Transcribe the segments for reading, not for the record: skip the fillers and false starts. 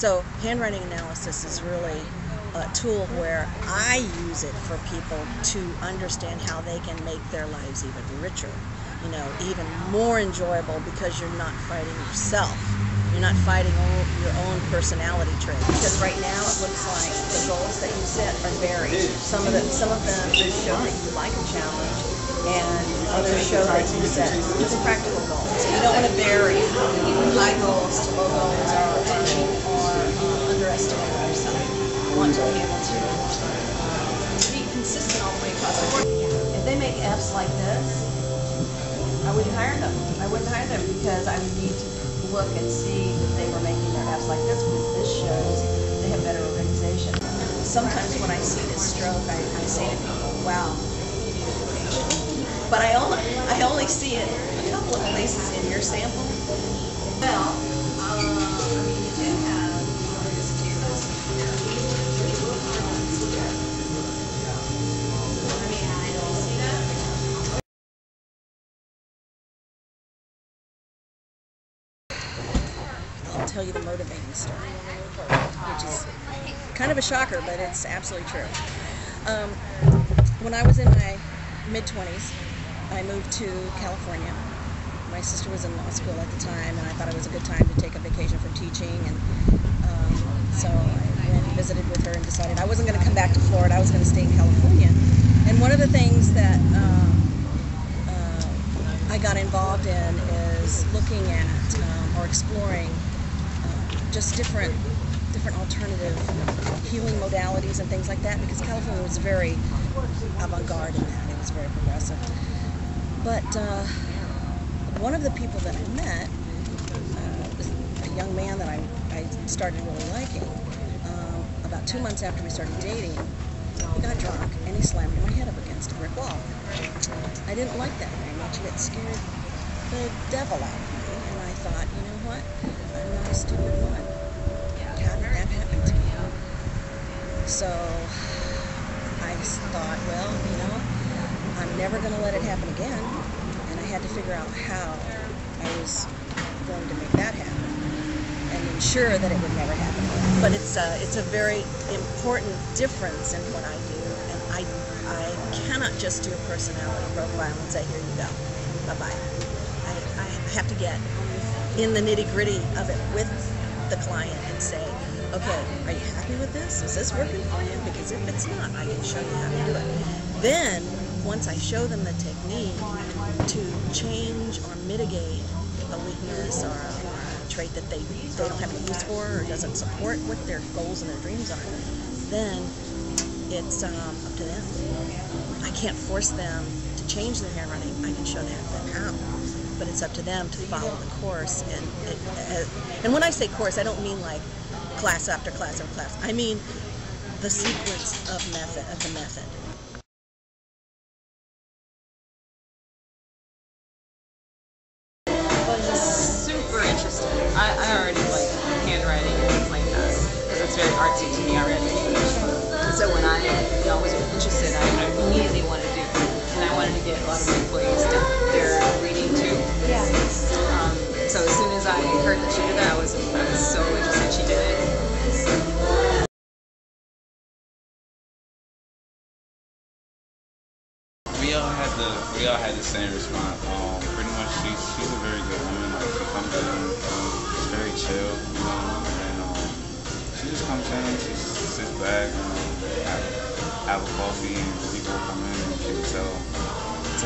So handwriting analysis is really a tool where I use it for people to understand how they can make their lives even richer, even more enjoyable, because you're not fighting yourself. You're not fighting your own personality traits. Because right now it looks like the goals that you set are varied. Some of them show that you like a challenge, and others show that you set just practical goals. So you don't want to vary high goals to low goals or underestimate yourself. You want to be able to be consistent all the way across the board. If they make F's like this, I wouldn't hire them. I wouldn't hire them, because I would need to look and see that they were making their F's like this, because this shows they have better organization. Sometimes when I see this stroke, I say to people, wow, you need a vacation. But I only see it a couple of places in your sample. Well, you do have I'll tell you the motivating story, which is kind of a shocker, but it's absolutely true. When I was in my mid-20s, I moved to California. My sister was in law school at the time, and I thought it was a good time to take a vacation from teaching, and so I went and visited with her and decided I wasn't going to come back to Florida. I was going to stay in California. And one of the things that I got involved in is looking at or exploring just different alternative healing modalities and things like that, because California was very avant-garde in that. It was very progressive. But one of the people that I met was a young man that I started really liking. About 2 months after we started dating, he got drunk and he slammed my head up against a brick wall. I didn't like that very much, and it scared the devil out of me. And I thought, you know what? I'm not a stupid woman. How did that happen to me? So I thought, well, I'm never going to let it happen again. And I had to figure out how I was going to make that happen and ensure that it would never happen again. But it's a very important difference in what I do, and I cannot just do a personality profile and say, here you go, bye-bye. I have to get in the nitty-gritty of it with the client and say, okay, are you happy with this? Is this working for you? Because if it's not, I can show you how to do it. Then, once I show them the technique to change or mitigate a weakness or a trait that they don't have any use for or doesn't support what their goals and their dreams are, then it's up to them. I can't force them to change their handwriting. I can show them how. But it's up to them to follow the course. And when I say course, I don't mean like class after class after class. I mean the sequence of the method. Super interested. I already like handwriting and things like that, because it's very artsy to me already. So when I was interested, I immediately wanted to do it. And I wanted to get a lot of my employees their reading too. Yeah. So as soon as I heard that she did that, I was so interested she did it. We all had the same response. Pretty much, she's a very good woman. Like, she comes in, she's very chill, and she just comes in, she sits back, have a coffee, and people come in and she can tell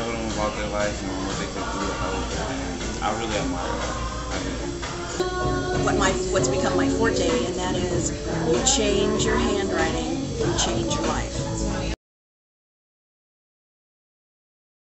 them about their life and what they could do to help. And I really admire her. What's become my forte, and that is, you change your handwriting, you change your life.